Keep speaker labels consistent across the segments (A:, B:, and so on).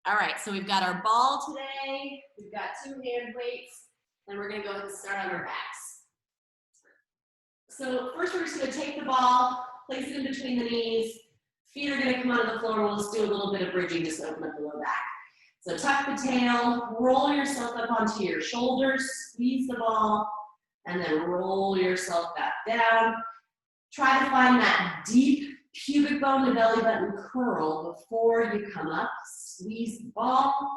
A: All right, so we've got our ball today. We've got 2 hand weights, and we're gonna go ahead and start on our backs. So first we're just gonna take the ball, place it in between the knees. Feet are gonna come onto the floor. We'll just do a little bit of bridging just to open up the low back. So tuck the tail, roll yourself up onto your shoulders, squeeze the ball, and then roll yourself back down. Try to find that deep pubic bone to belly button curl before you come up. Squeeze the ball,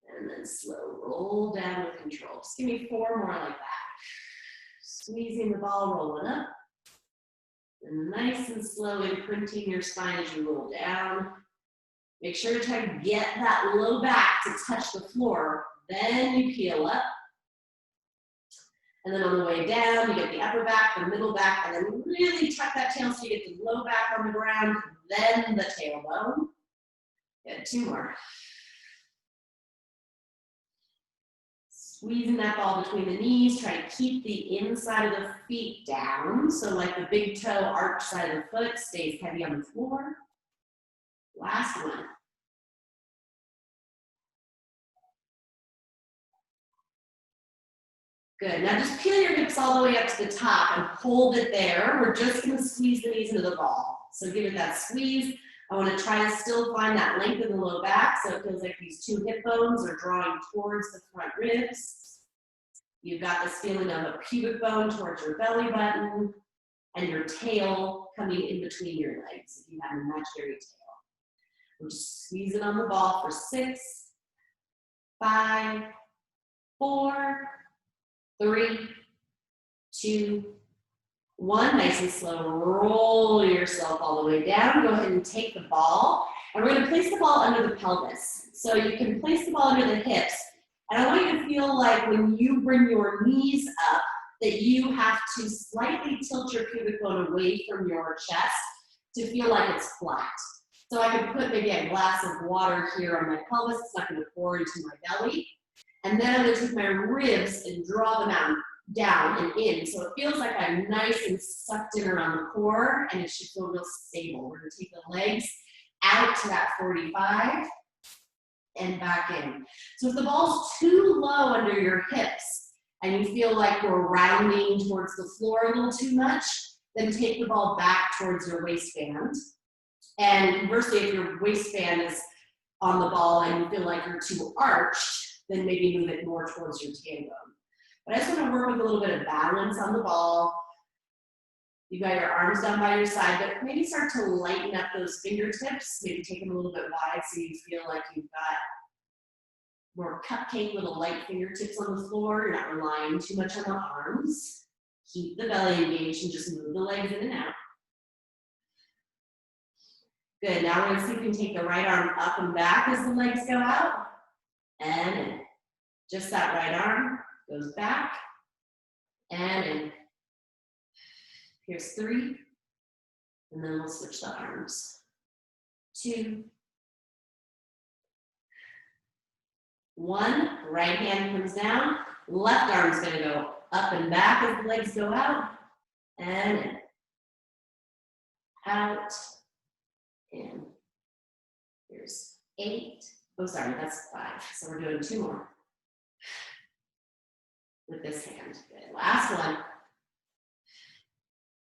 A: and then slow roll down with control. Just give me 4 more like that. Squeezing the ball, rolling up. And nice and slow imprinting your spine as you roll down. Make sure to try to get that low back to touch the floor. Then you peel up. And then on the way down, you get the upper back, the middle back, and then really tuck that tail so you get the low back on the ground, then the tailbone. Good, 2 more. Squeezing that ball between the knees, try to keep the inside of the feet down. So like the big toe arch side of the foot stays heavy on the floor. Last one. Good, now just peel your hips all the way up to the top and hold it there. We're just gonna squeeze the knees into the ball. So give it that squeeze. I wanna try to still find that length in the low back so it feels like these 2 hip bones are drawing towards the front ribs. You've got this feeling of a pubic bone towards your belly button and your tail coming in between your legs if you have an imaginary tail. We're just squeezing on the ball for 6, 5, 4, 3, 2, 1. Nice and slow. Roll yourself all the way down. Go ahead and take the ball. And we're going to place the ball under the pelvis. So you can place the ball under the hips. And I want you to feel like when you bring your knees up, that you have to slightly tilt your pubic bone away from your chest to feel like it's flat. So I can put maybe a glass of water here on my pelvis. It's not going to pour into my belly. And then I'm going to take my ribs and draw them down and in. So it feels like I'm nice and sucked in around the core, and it should feel real stable. We're going to take the legs out to that 45 and back in. So if the ball's too low under your hips and you feel like you're rounding towards the floor a little too much, then take the ball back towards your waistband. And conversely, if your waistband is on the ball and you feel like you're too arched, then maybe move it more towards your tailbone. But I just want to work with a little bit of balance on the ball. You've got your arms down by your side, but maybe start to lighten up those fingertips. Maybe take them a little bit wide so you feel like you've got more cupcake little light fingertips on the floor. You're not relying too much on the arms. Keep the belly engaged and just move the legs in and out. Good, now we're gonna see if we can take the right arm up and back as the legs go out. And in. Just that right arm goes back and in. Here's 3. And then we'll switch the arms. 2. 1. Right hand comes down. Left arm's gonna go up and back as the legs go out. And in. Out. In. Here's 8. Oh, sorry, that's 5. So we're doing 2 more. With this hand. Good. Last one.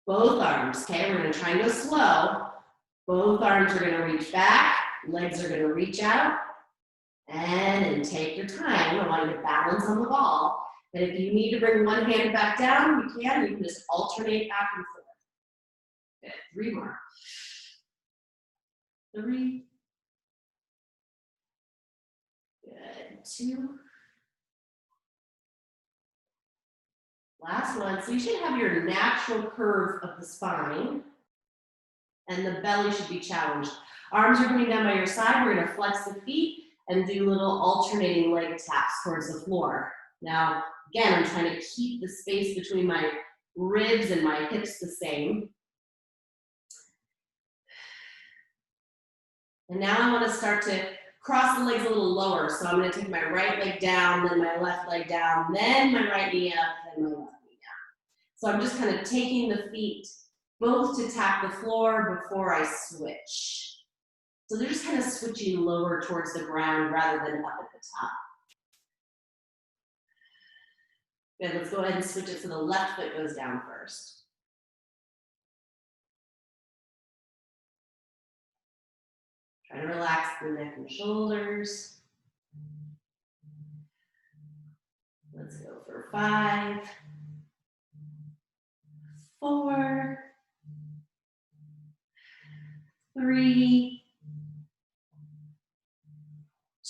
A: Both arms, okay? We're gonna try and go slow. Both arms are gonna reach back. Legs are gonna reach out. And take your time. I want you to balance on the ball. But if you need to bring one hand back down, you can. You can just alternate back and forth. Good. 3 more. 3. Good. 2. Last one. So you should have your natural curve of the spine, and the belly should be challenged. Arms are coming down by your side. We're going to flex the feet and do little alternating leg taps towards the floor. Now, again, I'm trying to keep the space between my ribs and my hips the same. And now I want to start to cross the legs a little lower. So I'm going to take my right leg down, then my left leg down, then my right knee up, then my left knee down. So I'm just kind of taking the feet both to tap the floor before I switch. So they're just kind of switching lower towards the ground rather than up at the top. Good, let's go ahead and switch it so the left foot goes down first. Try to relax the neck and shoulders. Let's go for 5, 4, 3,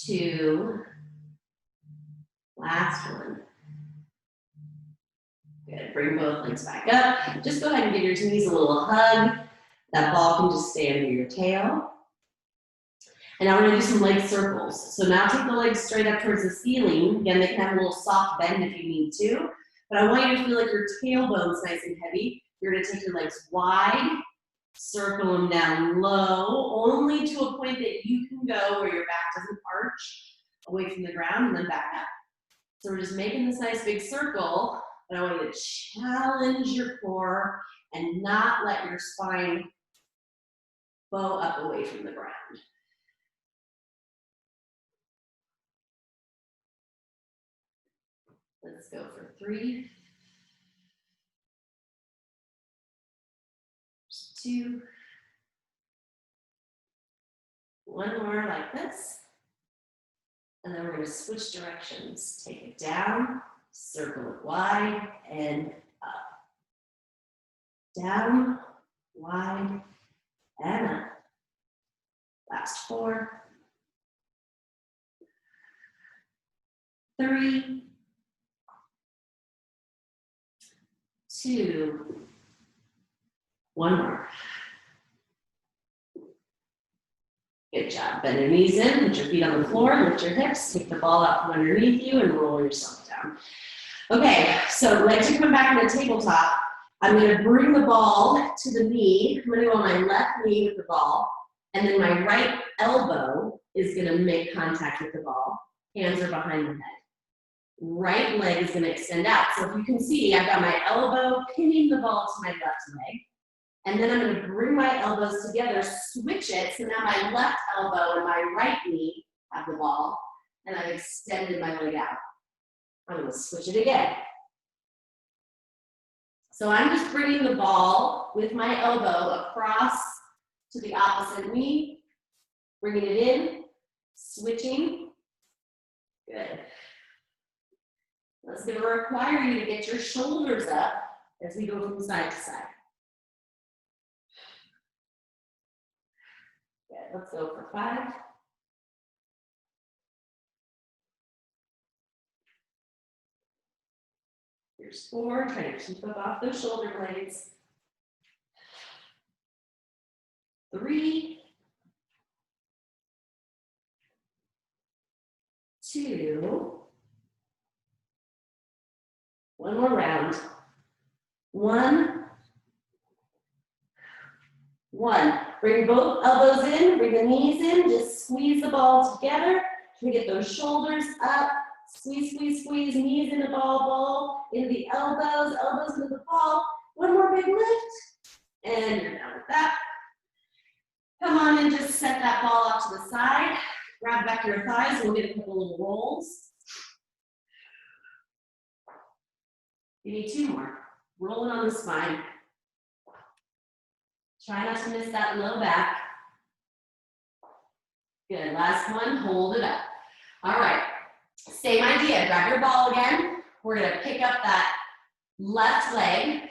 A: 2, last one. Good, bring both legs back up. Just go ahead and give your knees a little hug. That ball can just stay under your tail. And now we're gonna do some leg circles. So now take the legs straight up towards the ceiling. Again, they can have a little soft bend if you need to. But I want you to feel like your tailbone's nice and heavy. You're gonna take your legs wide, circle them down low, only to a point that you can go where your back doesn't arch away from the ground, and then back up. So we're just making this nice big circle, but I want you to challenge your core and not let your spine bow up away from the ground. Let's go for 3, 2, 1 more like this. And then we're going to switch directions. Take it down, circle it wide, and up. Down, wide, and up. Last 4, 3, 2, 1 more. Good job. Bend your knees in, put your feet on the floor, lift your hips, take the ball out from underneath you, and roll yourself down. Okay, so legs are coming back in the tabletop. I'm going to bring the ball to the knee. I'm going to go on my left knee with the ball, and then my right elbow is going to make contact with the ball. Hands are behind the head. Right leg is going to extend out. So if you can see, I've got my elbow pinning the ball to my left leg. And then I'm going to bring my elbows together, switch it, so now my left elbow and my right knee have the ball, and I've extended my leg out. I'm going to switch it again. So I'm just bringing the ball with my elbow across to the opposite knee, bringing it in, switching. Good. That's going to require you to get your shoulders up as we go from side to side. Good. Let's go for 5. Here's 4. Try to keep up off those shoulder blades. 3, 2, 1 more round. 1, 1. Bring both elbows in, bring the knees in, just squeeze the ball together. Try to get those shoulders up. Squeeze, squeeze, squeeze, knees into ball, into the elbows, elbows into the ball. 1 more big lift, and you're done with that. Come on and just set that ball off to the side. Grab back your thighs, we'll get a couple little rolls. You need 2 more. Rolling on the spine. Try not to miss that low back. Good, last one, hold it up. All right, same idea, grab your ball again. We're gonna pick up that left leg.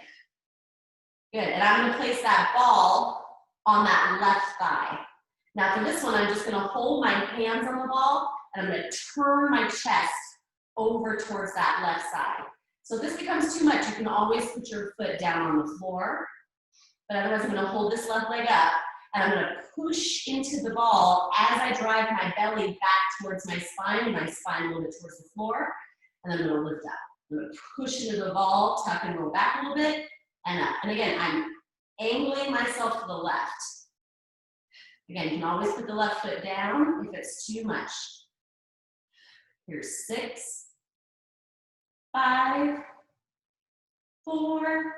A: Good, and I'm gonna place that ball on that left thigh. Now for this one, I'm just gonna hold my hands on the ball and I'm gonna turn my chest over towards that left side. So if this becomes too much, you can always put your foot down on the floor. But otherwise, I'm gonna hold this left leg up and I'm gonna push into the ball as I drive my belly back towards my spine, my spine a little bit towards the floor, and I'm gonna lift up. I'm gonna push into the ball, tuck and roll back a little bit, and up. And again, I'm angling myself to the left. Again, you can always put the left foot down if it's too much. Here's 6, 5, 4,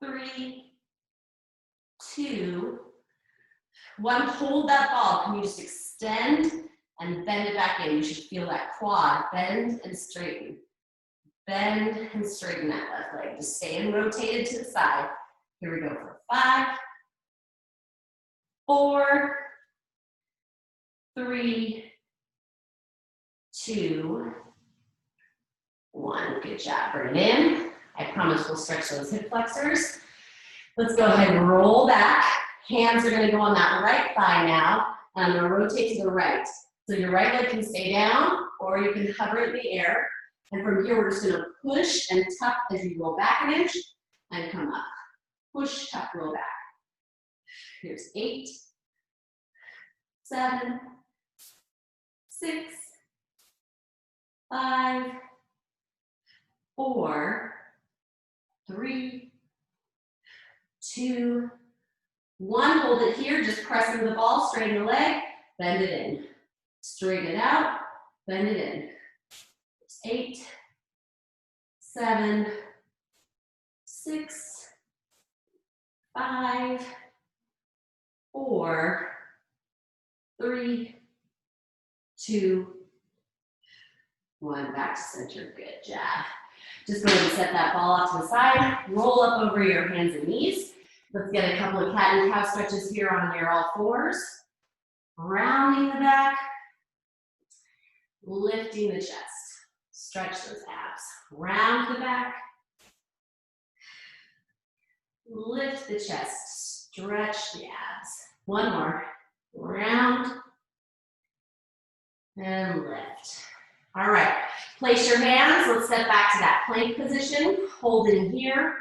A: 3, 2, One, hold that ball. Can you just extend and bend it back in? You should feel that quad. Bend and straighten. Bend and straighten that left leg. Just stay and rotated to the side. Here we go for 5, 4, 3, 2, 1. Good job. Bring it in. I promise we'll stretch those hip flexors. Let's go ahead and roll back. Hands are going to go on that right thigh now. And I'm going to rotate to the right. So your right leg can stay down, or you can hover in the air. And from here, we're just going to push and tuck as you roll back an inch and come up. Push, tuck, roll back. Here's 8, 7, 6, 5, 4, 3, 2, 1. Hold it here, just pressing the ball, straighten the leg, bend it in. Straighten it out, bend it in. 8, 7, 6, 5, 4, 3, 2, 1. Back to center. Good job. Just go ahead and set that ball off to the side. Roll up over your hands and knees. Let's get a couple of cat and cow stretches here on your all fours. Rounding the back. Lifting the chest. Stretch those abs. Round the back. Lift the chest. Stretch the abs. One more. Round. And lift. All right. Place your hands. Let's step back to that plank position. Hold it in here.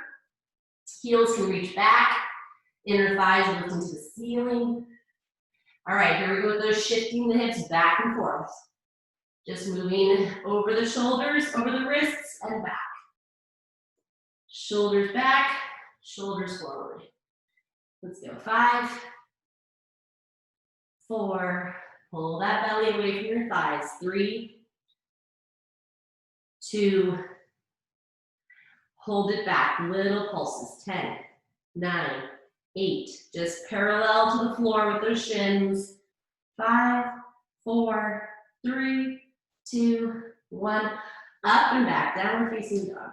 A: Heels can reach back. Inner thighs lift into the ceiling. All right, here we go with those shifting the hips back and forth. Just moving over the shoulders, over the wrists, and back. Shoulders back, shoulders forward. Let's go. 5, 4, pull that belly away from your thighs. 3, 2, hold it back, little pulses. 10, 9, 8, just parallel to the floor with those shins. 5, 4, 3, 2, 1. Up and back, downward facing dog.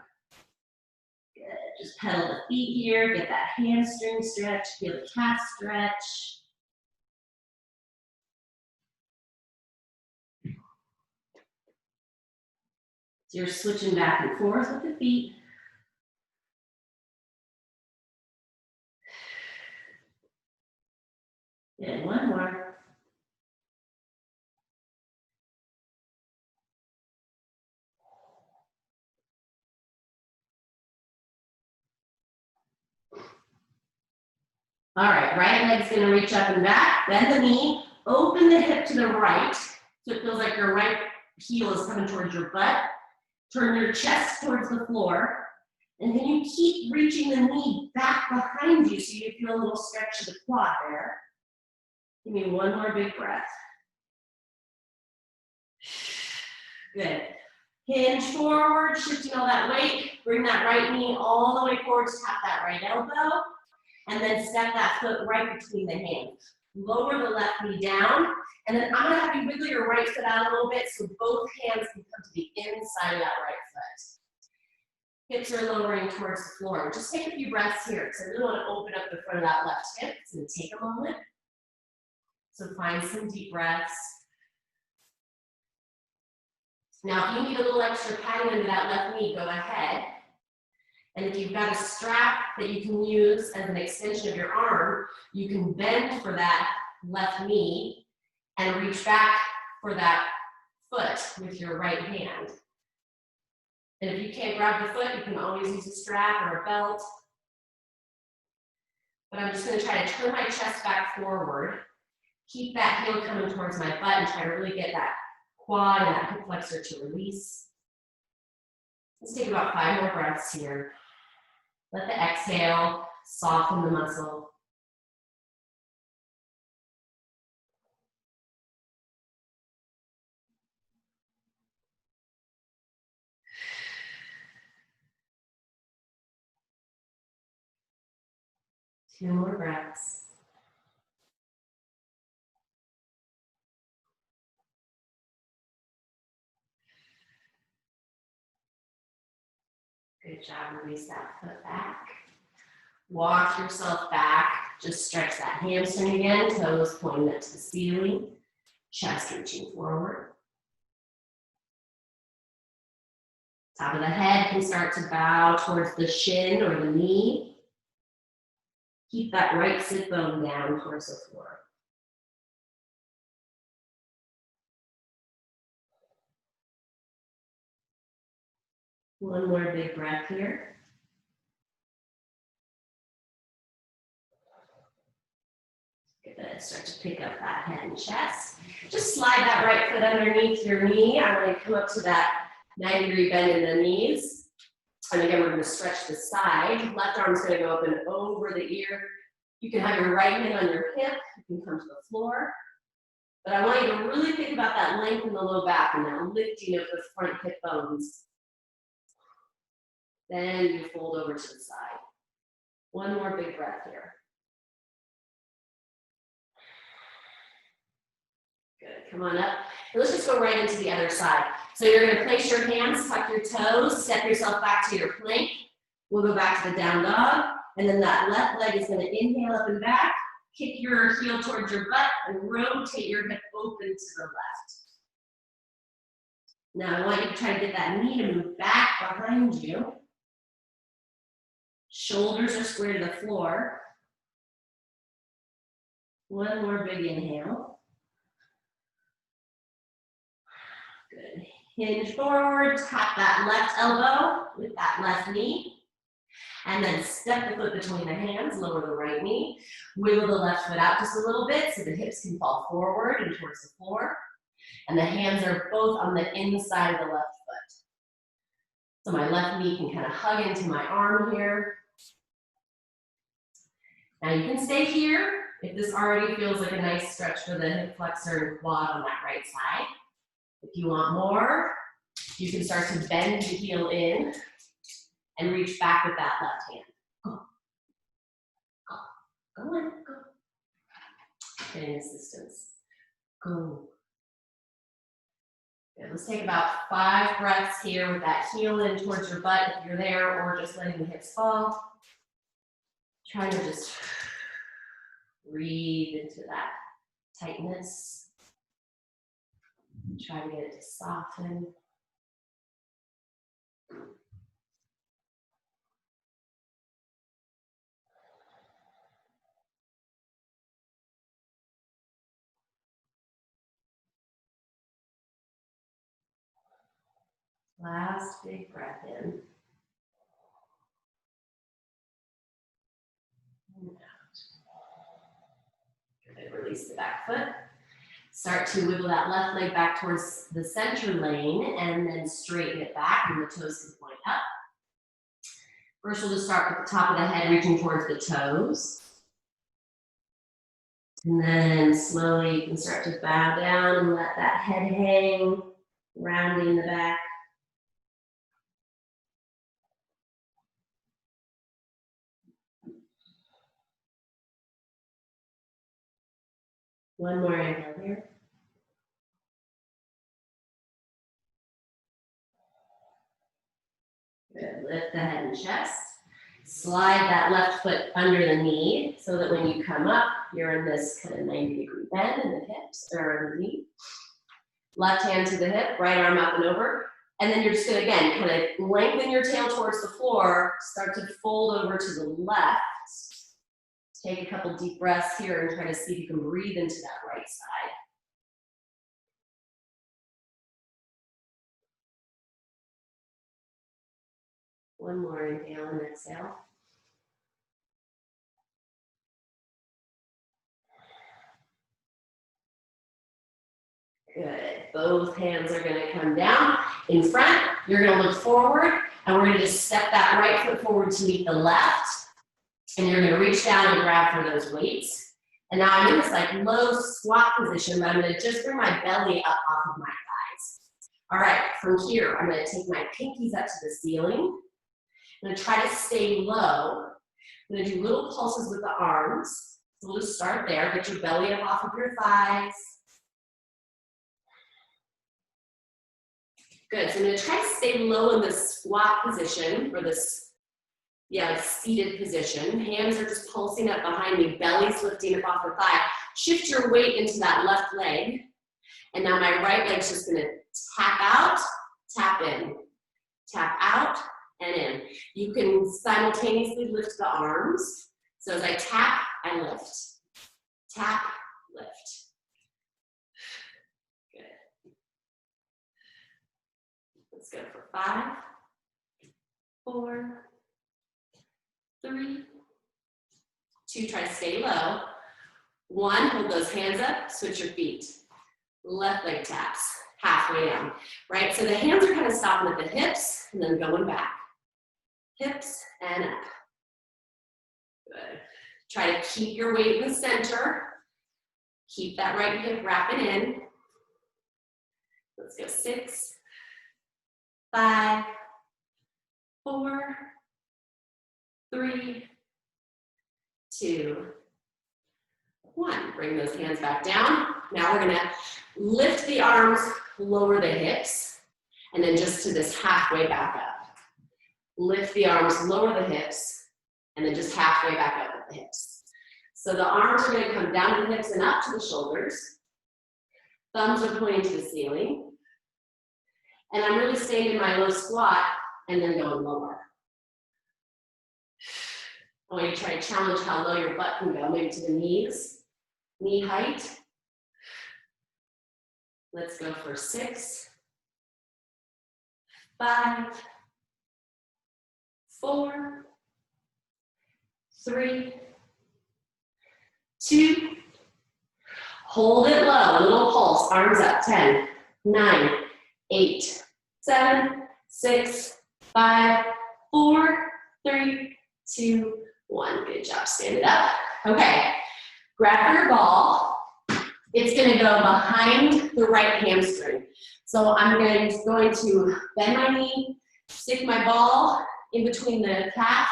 A: Good. Just pedal the feet here, get that hamstring stretch, feel the calf stretch. So you're switching back and forth with the feet. And one more. All right, right leg's gonna reach up and back, bend the knee, open the hip to the right, so it feels like your right heel is coming towards your butt. Turn your chest towards the floor, and then you keep reaching the knee back behind you so you feel a little stretch of the quad there. Give me one more big breath. Good. Hinge forward, shifting all that weight. Bring that right knee all the way forward to tap that right elbow. And then step that foot right between the hands. Lower the left knee down. And then I'm gonna have you wiggle your right foot out a little bit so both hands can come to the inside of that right foot. Hips are lowering towards the floor. Just take a few breaths here because I really want to open up the front of that left hip. It's gonna take a moment. So find some deep breaths. Now, if you need a little extra padding into that left knee, go ahead. And if you've got a strap that you can use as an extension of your arm, you can bend for that left knee and reach back for that foot with your right hand. And if you can't grab the foot, you can always use a strap or a belt. But I'm just going to try to turn my chest back forward, keep that heel coming towards my butt, and try to really get that quad and that hip flexor to release. Let's take about 5 more breaths here. Let the exhale soften the muscle. Two more breaths. Good job, release that foot back. Walk yourself back, just stretch that hamstring again, toes pointing up to the ceiling, chest reaching forward. Top of the head can start to bow towards the shin or the knee. Keep that right sit bone down towards the floor. One more big breath here. Good, start to pick up that head and chest. Just slide that right foot underneath your knee. I want to come up to that 90-degree bend in the knees. And again, we're going to stretch the side. Left arm's going to go up and over the ear. You can have your right hand on your hip. You can come to the floor. But I want you to really think about that length in the low back and that lifting of the front hip bones. Then you fold over to the side. One more big breath here. Good, come on up. And let's just go right into the other side. So you're going to place your hands, tuck your toes, step yourself back to your plank. We'll go back to the down dog. And then that left leg is going to inhale up and back, kick your heel towards your butt, and rotate your hip open to the left. Now I want you to try to get that knee to move back behind you. Shoulders are square to the floor. One more big inhale. Good. Hinge forward, tap that left elbow with that left knee. And then step the foot between the hands, lower the right knee. Wiggle the left foot out just a little bit so the hips can fall forward and towards the floor. And the hands are both on the inside of the left foot. So my left knee can kind of hug into my arm here. Now you can stay here if this already feels like a nice stretch for the hip flexor and quad on that right side. If you want more, you can start to bend the heel in and reach back with that left hand. Go. Go. Go on. Go. Getting assistance. Go. Good. Let's take about 5 breaths here with that heel in towards your butt if you're there, or just letting the hips fall. Trying to just breathe into that tightness. Try to get it to soften. Last big breath in. And out. Good. Release the back foot. Start to wiggle that left leg back towards the center lane and then straighten it back and the toes can point up. First we'll just start with the top of the head reaching towards the toes. And then slowly you can start to bow down and let that head hang, rounding the back. One more inhale here. Good. Lift the head and chest. Slide that left foot under the knee so that when you come up, you're in this kind of 90-degree bend in the hips or in the knee. Left hand to the hip, right arm up and over. And then you're just going to, again, kind of lengthen your tail towards the floor. Start to fold over to the left. Take a couple deep breaths here and try to see if you can breathe into that right side. One more inhale and exhale. Good. Both hands are going to come down in front. You're going to look forward, and we're going to just step that right foot forward to meet the left. And you're going to reach down and grab for those weights. And now I'm in this like low squat position, but I'm going to just bring my belly up off of my thighs. All right, from here, I'm going to take my pinkies up to the ceiling. I'm going to try to stay low. I'm going to do little pulses with the arms. So we'll just start there. Get your belly up off of your thighs. Good, so I'm gonna try to stay low in the squat position, or this, like seated position. Hands are just pulsing up behind me, belly's lifting up off the thigh. Shift your weight into that left leg. And now my right leg's just gonna tap out, tap in, tap out, and in. You can simultaneously lift the arms. So as I tap, I lift. Tap, lift. Good. Let's go for 5, 4, 3, 2, try to stay low. 1, hold those hands up, switch your feet. Left leg taps, halfway down, right? So the hands are kind of stopping at the hips and then going back. Hips and up. Good. Try to keep your weight in the center. Keep that right hip wrapping in. Let's go 6, 5, 4, 3, 2, 1. Bring those hands back down. Now we're gonna lift the arms, lower the hips, and then just to this halfway back up. Lift the arms, lower the hips, and then just halfway back up with the hips. So the arms are gonna come down to the hips and up to the shoulders. Thumbs are pointing to the ceiling. And I'm really staying in my low squat and then going lower. I want you to try to challenge how low your butt can go, maybe to the knees, knee height. Let's go for 6, 5, 4, 3, 2, hold it low, a little pulse, arms up, 10, 9, 8, 7, 6, 5, 4, 3, 2, 1. Good job, stand it up. Okay, grab your ball. It's gonna go behind the right hamstring. So I'm going to bend my knee, stick my ball in between the calf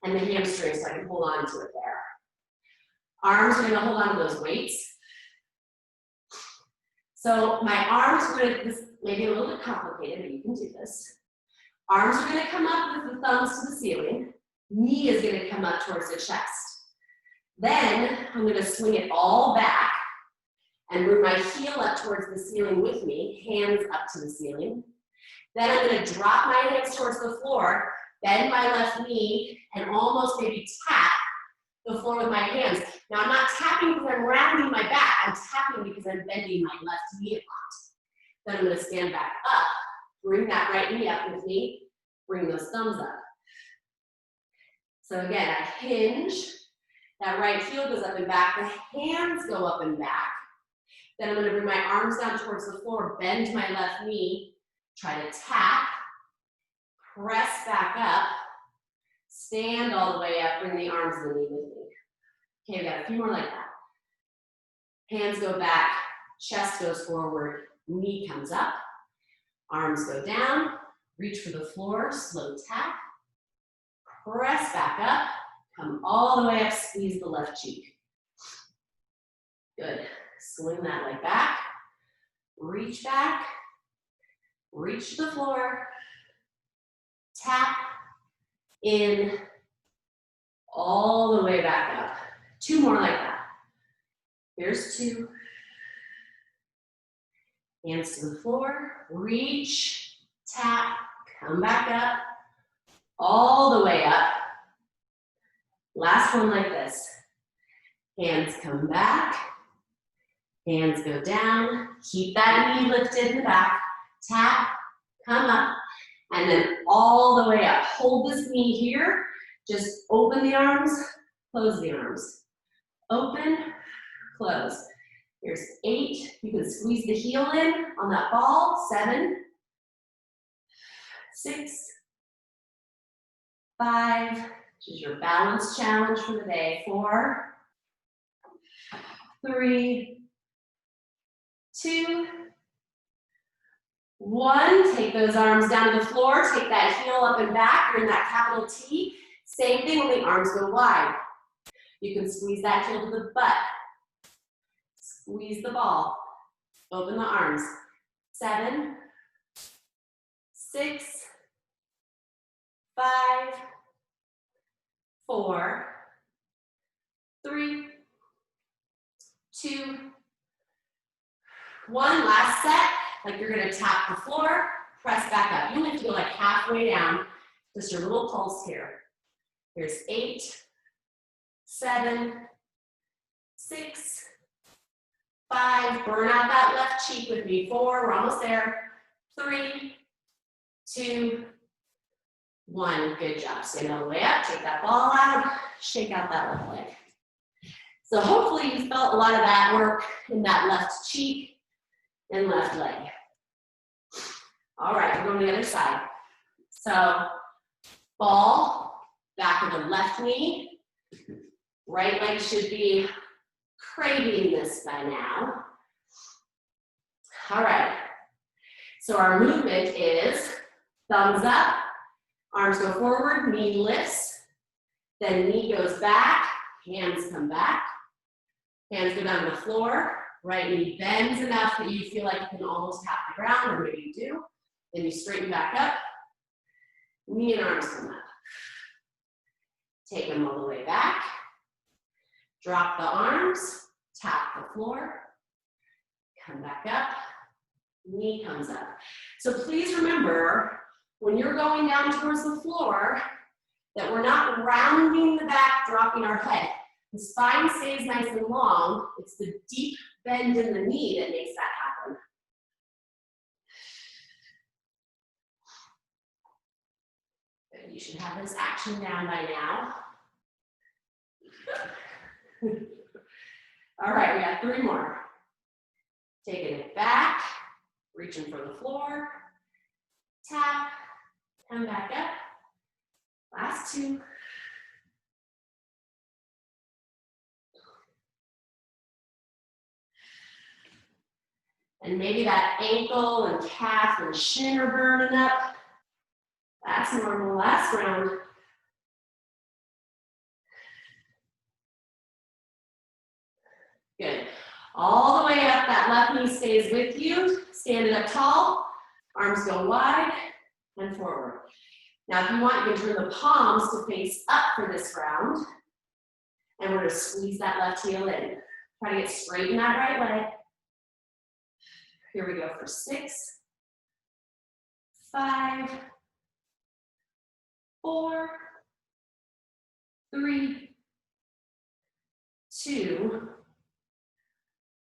A: and the hamstring so I can hold on to it there. Arms are gonna hold on to those weights. So my arms are gonna, this may be a little bit complicated, but you can do this. Arms are gonna come up with the thumbs to the ceiling. Knee is gonna come up towards the chest. Then I'm gonna swing it all back and move my heel up towards the ceiling with me, hands up to the ceiling. Then I'm gonna drop my hands towards the floor, bend my left knee, and almost maybe tap the floor with my hands. Now I'm not tapping because I'm rounding my back, I'm tapping because I'm bending my left knee a lot. Then I'm gonna stand back up, bring that right knee up with me, bring those thumbs up. So again, I hinge, that right heel goes up and back, the hands go up and back. Then I'm gonna bring my arms down towards the floor, bend my left knee, try to tap, press back up, stand all the way up, bring the arms and the knee with me. Okay, we got a few more like that. Hands go back, chest goes forward, knee comes up, arms go down, reach for the floor, slow tap, press back up, come all the way up, squeeze the left cheek. Good. Swing that leg back, reach back, reach to the floor, tap, in, all the way back up. 2 more like that. Here's 2. Hands to the floor, reach, tap, come back up, all the way up. Last one like this. Hands come back, hands go down, keep that knee lifted in the back, tap, come up, and then all the way up. Hold this knee here, just open the arms, close the arms. Open, close. Here's 8, you can squeeze the heel in on that ball, 7, 6, 5, which is your balance challenge for the day, 4, 3, 2, 1. Take those arms down to the floor, take that heel up and back, you're in that capital T. Same thing when the arms go wide. You can squeeze that heel to the butt. Squeeze the ball. Open the arms. 7, 6, 5, 4, 3, 2, 1. Last set. Like you're gonna tap the floor, press back up. You only have to go like halfway down. Just your little pulse here. Here's 8, 7, 6, 5. Burn out that left cheek with me. 4, we're almost there. 3, 2, 1. Good job. Stand all the way up. Take that ball out. Shake out that left leg. So hopefully you felt a lot of that work in that left cheek and left leg. All right, we're going to the other side. So ball, back of the left knee. Right leg should be craving this by now. All right. So our movement is thumbs up, arms go forward, knee lifts, then knee goes back, hands come back, hands go down to the floor, right knee bends enough that you feel like you can almost tap the ground, or maybe you do. Then you straighten back up, knee and arms come up. Take them all the way back, drop the arms, tap the floor, come back up, knee comes up. So please remember, when you're going down towards the floor, that we're not rounding the back, dropping our head. The spine stays nice and long. It's the deep bend in the knee that makes that happen. Good. You should have this action down by now. All right, we got 3 more. Taking it back, reaching for the floor, tap, come back up. Last 2. And maybe that ankle and calf and shin are burning up. That's normal. Last round. Good. All the way up, that left knee stays with you. Stand it up tall. Arms go wide and forward. Now, if you want, you can turn the palms to face up for this round. And we're going to squeeze that left heel in. Try to get straight in that right leg. Here we go for 6, 5, 4, 3, 2,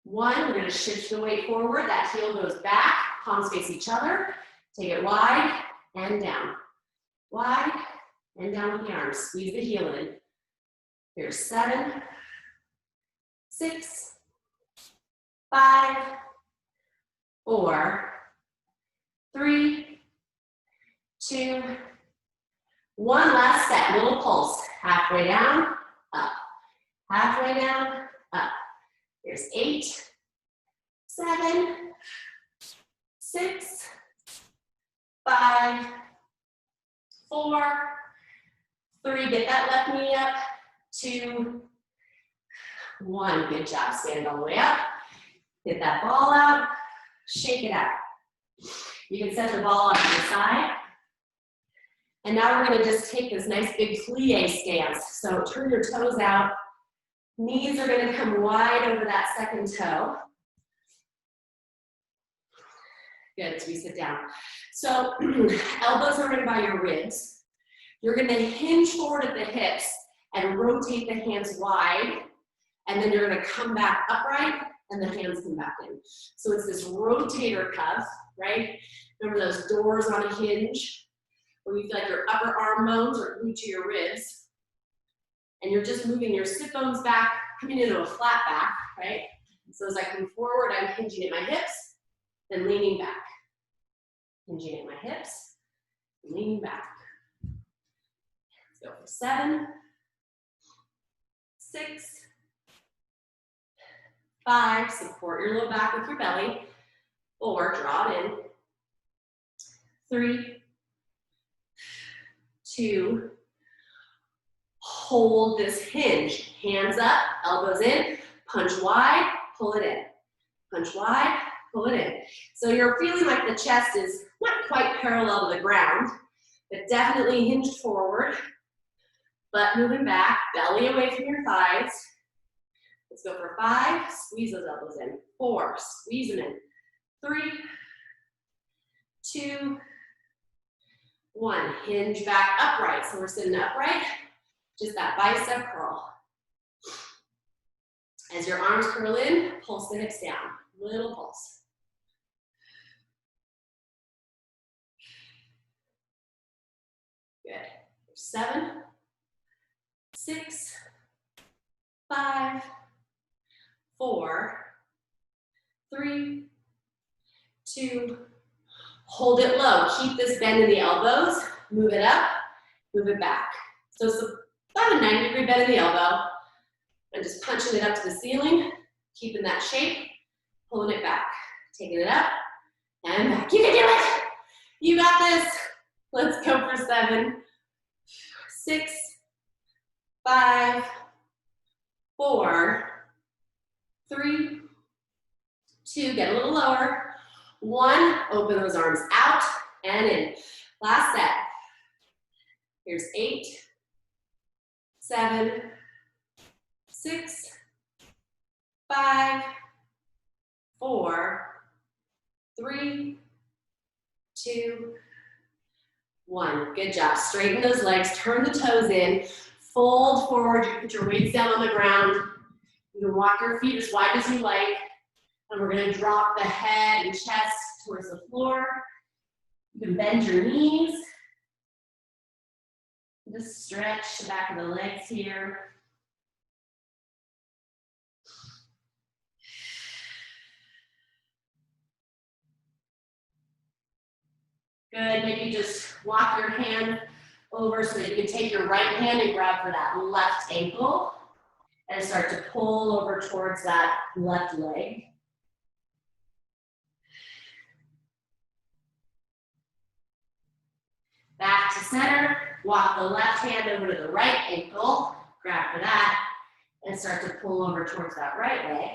A: 1. We're going to shift the weight forward. That heel goes back. Palms face each other. Take it wide and down. Wide and down with the arms. Squeeze the heel in. Here's 7, 6, 5, 4, 3, 2, 1. Last set. Little pulse. Halfway down, up. Halfway down, up. Here's 8, 7, 6, 5, 4, 3. Get that left knee up. 2, 1. Good job. Stand all the way up. Get that ball out. Shake it out. You can set the ball off to the side. And now we're going to just take this nice big plie stance. So turn your toes out. Knees are going to come wide over that second toe. Good, as we sit down. So elbows are right by your ribs. You're going to hinge forward at the hips and rotate the hands wide. And then you're going to come back upright and the hands come back in. So it's this rotator cuff, right? Remember those doors on a hinge where you feel like your upper arm bones are glued to your ribs. And you're just moving your sit bones back, coming into a flat back, right? So as I come forward, I'm hinging at my hips, then leaning back. Hinging at my hips, leaning back. Let's go for 7, 6, 5, support your low back with your belly, 4, draw it in, 3, 2, hold this hinge, hands up, elbows in, punch wide, pull it in. Punch wide, pull it in. So you're feeling like the chest is not quite parallel to the ground, but definitely hinged forward, butt moving back, belly away from your thighs. Let's go for 5, squeeze those elbows in. 4, squeeze them in. 3, 2, 1. Hinge back upright. So we're sitting upright, just that bicep curl. As your arms curl in, pulse the hips down. Little pulse. Good. 7, 6, 5, 4, 3, 2, hold it low. Keep this bend in the elbows. Move it up, move it back. So it's about a 90-degree bend in the elbow. And just punching it up to the ceiling, keeping that shape, pulling it back. Taking it up, and back. You can do it! You got this. Let's go for 7, 6, 5, 4, 3, 2, get a little lower. 1, open those arms out and in. Last set. Here's 8, 7, 6, 5, 4, 3, 2, 1. Good job. Straighten those legs, turn the toes in, fold forward. You put your weights down on the ground. You can walk your feet as wide as you like. And we're going to drop the head and chest towards the floor. You can bend your knees. Just stretch the back of the legs here. Good, maybe just walk your hand over so that you can take your right hand and grab for that left ankle and start to pull over towards that left leg. Back to center, walk the left hand over to the right ankle, grab for that, and start to pull over towards that right leg.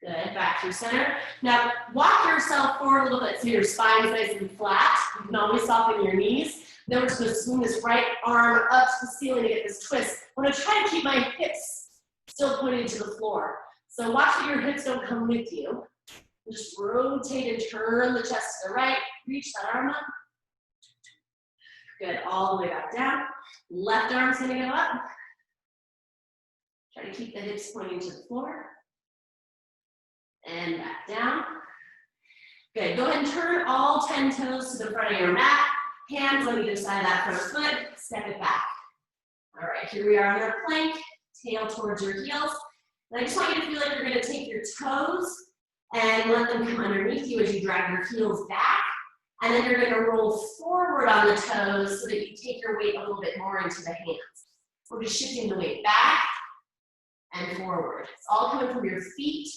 A: Good, back through center. Now, walk yourself forward a little bit so your spine is nice and flat. You can always soften your knees. Then we're just gonna swing this right arm up to the ceiling to get this twist. I'm gonna try to keep my hips still pointing to the floor. So watch that your hips don't come with you. Just rotate and turn the chest to the right. Reach that arm up. Good, all the way back down. Left arm's gonna go up. Try to keep the hips pointing to the floor. And back down. Good, go ahead and turn all 10 toes to the front of your mat. Hands on either side of that front foot, step it back. All right, here we are on our plank, tail towards your heels. And I just want you to feel like you're gonna take your toes and let them come underneath you as you drag your heels back. And then you're gonna roll forward on the toes so that you take your weight a little bit more into the hands. We're just shifting the weight back and forward. It's all coming from your feet,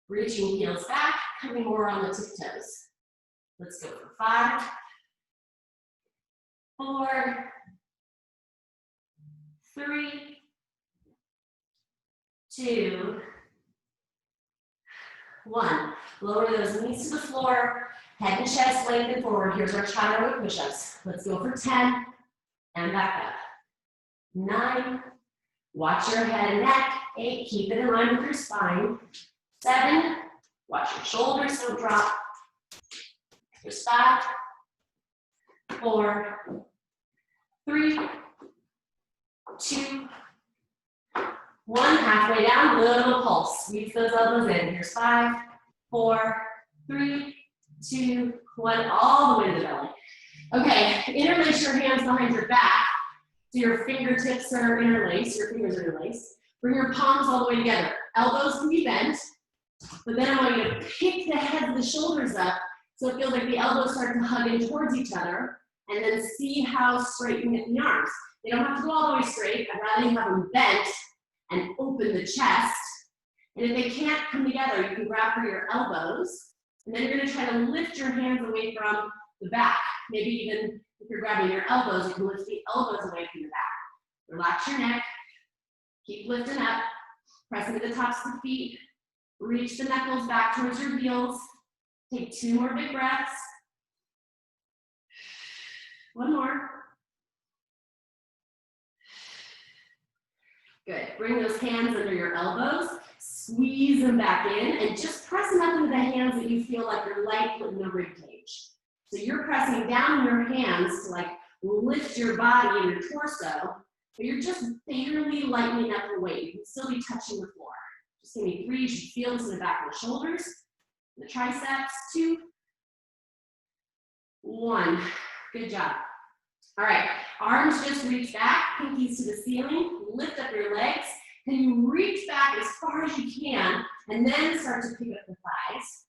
A: reaching heels back, coming more on the tiptoes. Let's go for 5, 4, 3, 2, 1. Lower those knees to the floor, head and chest lengthen forward. Here's our chaturanga push-ups. Let's go for 10 and back up. 9, watch your head and neck. 8, keep it in line with your spine. 7, watch your shoulders don't drop. Here's 5, 4, 3, 2, 1. Halfway down, little pulse. Squeeze those elbows in. Here's 5, 4, 3, 2, 1. All the way to the belly. Okay, interlace your hands behind your back so your fingertips are interlaced, your fingers are interlaced. Bring your palms all the way together. Elbows can be bent, but then I want you to pick the head of the shoulders up so it feels like the elbows start to hug in towards each other, and then see how straight you get the arms. They don't have to go all the way straight. I'd rather you have them bent and open the chest. And if they can't come together, you can grab for your elbows, and then you're gonna try to lift your hands away from the back. Maybe even if you're grabbing your elbows, you can lift the elbows away from the back. Relax your neck, keep lifting up. Press into the tops of the feet. Reach the knuckles back towards your heels. Take 2 more big breaths. 1 more. Good. Bring those hands under your elbows. Squeeze them back in and just press them up into the hands that you feel like you're light with no rib cage. So you're pressing down in your hands to like lift your body and your torso, but you're just barely lightening up the weight. You can still be touching the floor. Just give me 3. You should feel this in the back of the shoulders, the triceps. 2, 1. Good job. All right, arms just reach back, pinkies to the ceiling, lift up your legs. Then you reach back as far as you can, and then start to pick up the thighs.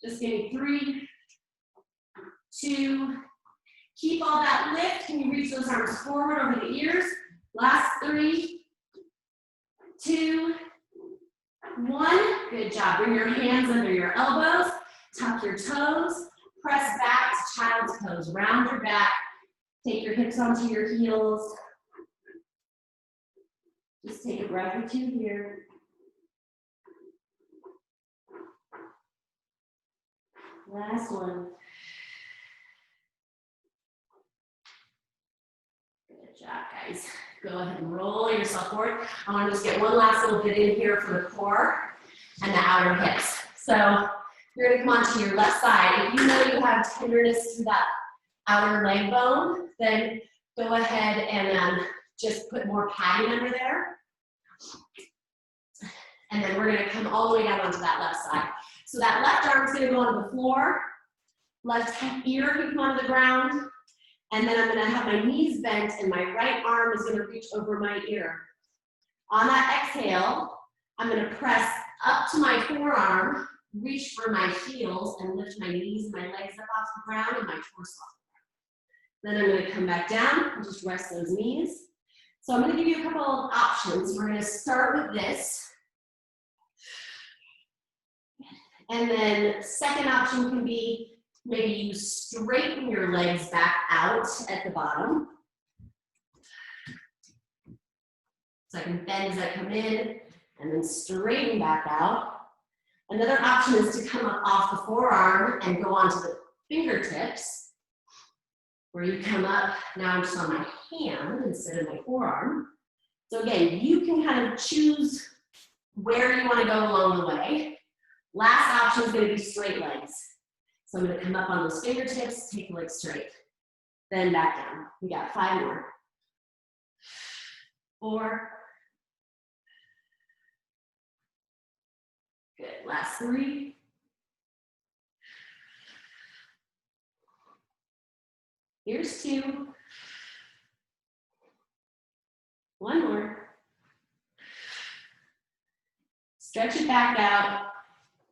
A: Just give me 3, 2, keep all that lift. Can you reach those arms forward over the ears? Last 3, 2, 1. Good job. Bring your hands under your elbows, tuck your toes, press back to child's pose. Round your back, take your hips onto your heels. Just take a breath or 2 here. Last one. Good job, guys. Go ahead and roll yourself forward. I want to just get one last little bit in here for the core and the outer hips. So you're going to come onto your left side. If you know you have tenderness through that outer leg bone, then go ahead and just put more padding under there. And then we're going to come all the way down onto that left side. So that left arm is going to go onto the floor. Left ear can come onto the ground. And then I'm going to have my knees bent and my right arm is going to reach over my ear. On that exhale, I'm going to press up to my forearm, reach for my heels, and lift my knees and my legs up off the ground and my torso off the ground. Then I'm going to come back down and just rest those knees. So I'm going to give you a couple of options. We're going to start with this. And then second option can be maybe you straighten your legs back out at the bottom. So I can bend as I come in and then straighten back out. Another option is to come up off the forearm and go onto the fingertips, where you come up, now I'm just on my hand instead of my forearm. So again, you can kind of choose where you want to go along the way. Last option is going to be straight legs. So I'm going to come up on those fingertips, take the legs straight, then back down. We got 5 more. 4. Good, last 3. Here's 2. 1 more. Stretch it back out.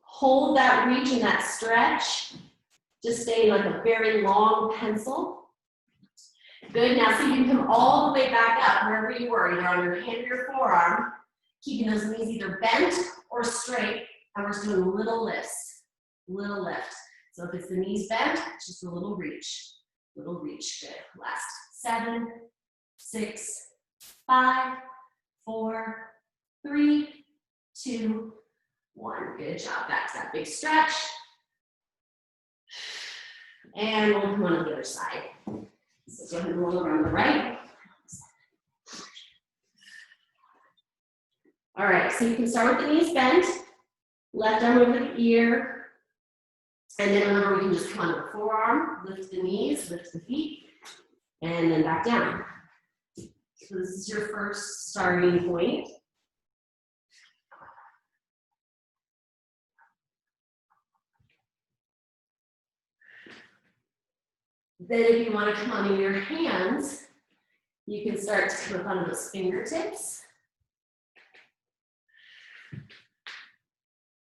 A: Hold that reach and that stretch. Just stay like a very long pencil. Good, now so you can come all the way back up wherever you were, either on your hand or your forearm, keeping those knees either bent or straight, and we're just doing little lifts, little lift. So if it's the knees bent, it's just a little reach, good. Last 7, 6, 5, 4, 3, 2, 1. Good job. Back to that big stretch. And we'll come on to the other side. So go ahead and roll around the right. All right, so you can start with the knees bent, left arm over the ear, and then remember we can just come on the forearm, lift the knees, lift the feet, and then back down. So this is your first starting point. Then if you want to come onto your hands, you can start to come up onto those fingertips.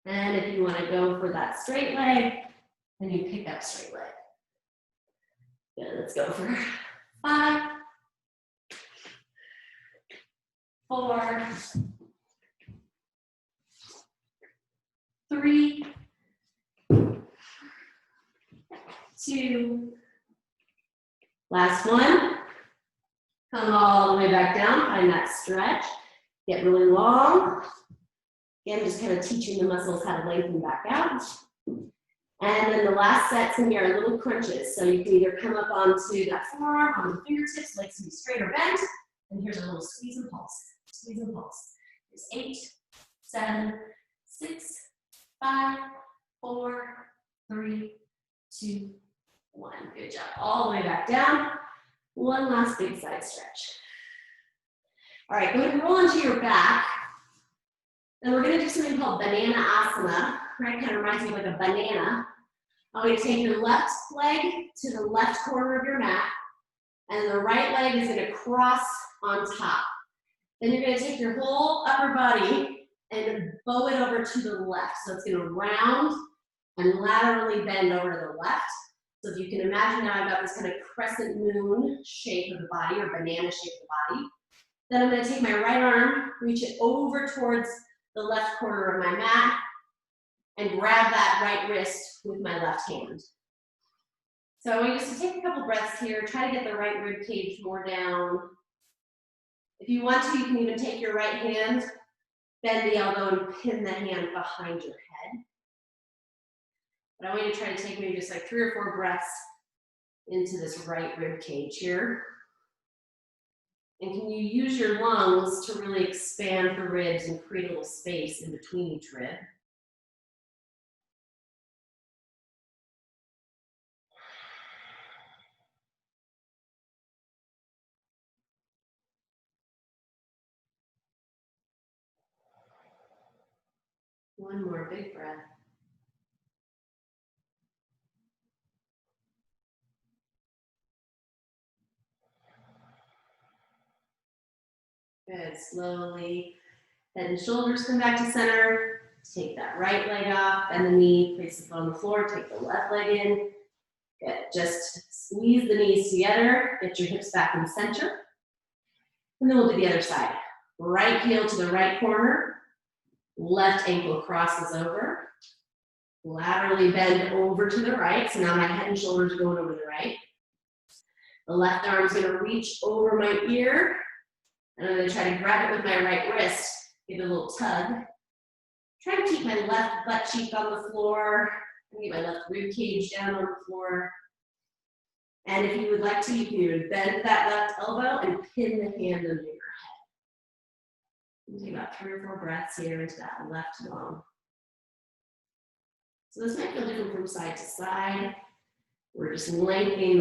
A: And if you want to go for that straight leg, then you pick up straight leg. Good, let's go for 5, 4, 3, 2, last one. Come all the way back down, find that stretch. Get really long. Again, just kind of teaching the muscles how to lengthen back out. And then the last set's gonna be our little crunches. So you can either come up onto that forearm, on the fingertips, legs to be straight or bent. And here's a little squeeze and pulse. Squeeze and pulse. Here's 8, 7, 6, 5, 4, 3, 2, 1. Good job. All the way back down. One last big side stretch. All right, go ahead and roll onto your back. And we're gonna do something called banana asana. Right, kind of reminds me of like a banana. I'm going to take your left leg to the left corner of your mat, and the right leg is going to cross on top. Then you're going to take your whole upper body and bow it over to the left. So it's going to round and laterally bend over to the left. So if you can imagine now I've got this kind of crescent moon shape of the body, or banana shape of the body. Then I'm going to take my right arm, reach it over towards the left corner of my mat, and grab that right wrist with my left hand. So I want you just to take a couple breaths here, try to get the right rib cage more down. If you want to, you can even take your right hand, bend the elbow, and pin the hand behind your head. But I want you to try to take maybe just like 3 or 4 breaths into this right rib cage here. And can you use your lungs to really expand the ribs and create a little space in between each rib? One more big breath. Good, slowly. Head and shoulders come back to center. Take that right leg off, bend the knee, place the foot on the floor, take the left leg in. Good, just squeeze the knees together, get your hips back in center. And then we'll do the other side. Right heel to the right corner, left ankle crosses over. Laterally bend over to the right, so now my head and shoulders are going over the right. The left arm's gonna reach over my ear, and I'm gonna try to grab it with my right wrist, give it a little tug. Try to keep my left butt cheek on the floor, and get my left rib cage down on the floor. And if you would like to, you can even bend that left elbow and pin the hand under your head. Take about 3 or 4 breaths here into that left lung. So this might feel different from side to side. We're just lengthening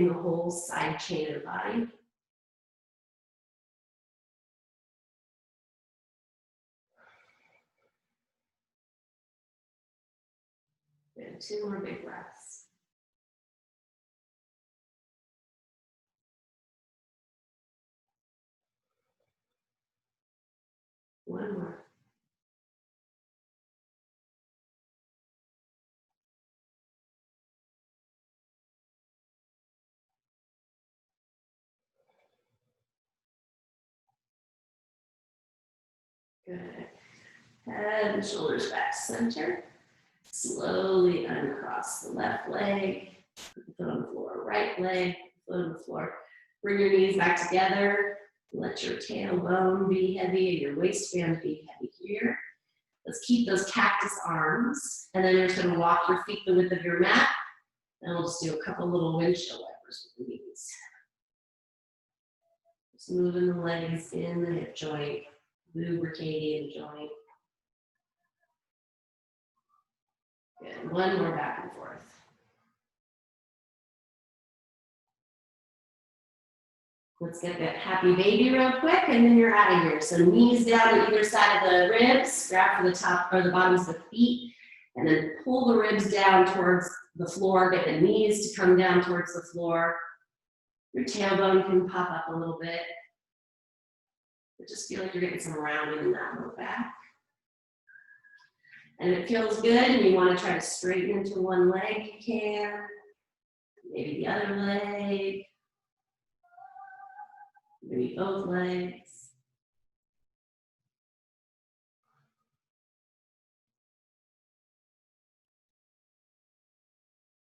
A: the whole side chain of the body. Good, 2 more big breaths. One more. Good. Head and shoulders back center. Slowly uncross the left leg. Put the foot on the floor. Right leg, foot on the floor. Bring your knees back together. Let your tailbone be heavy and your waistband be heavy here. Let's keep those cactus arms. And then you're just going to walk your feet the width of your mat. And we'll just do a couple little windshield wipers with the knees. Just moving the legs in the hip joint, lubricating the joint. Good. One more back and forth. Let's get that happy baby real quick, and then you're out of here. So knees down on either side of the ribs, grab for the top or the bottoms of the feet, and then pull the ribs down towards the floor. Get the knees to come down towards the floor. Your tailbone can pop up a little bit. But just feel like you're getting some rounding in that low back. And if it feels good and you want to try to straighten into one leg, you can. Maybe the other leg. Maybe both legs.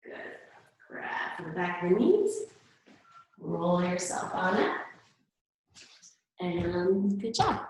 A: Good. Grab the back of the knees. Roll yourself on it. And good job.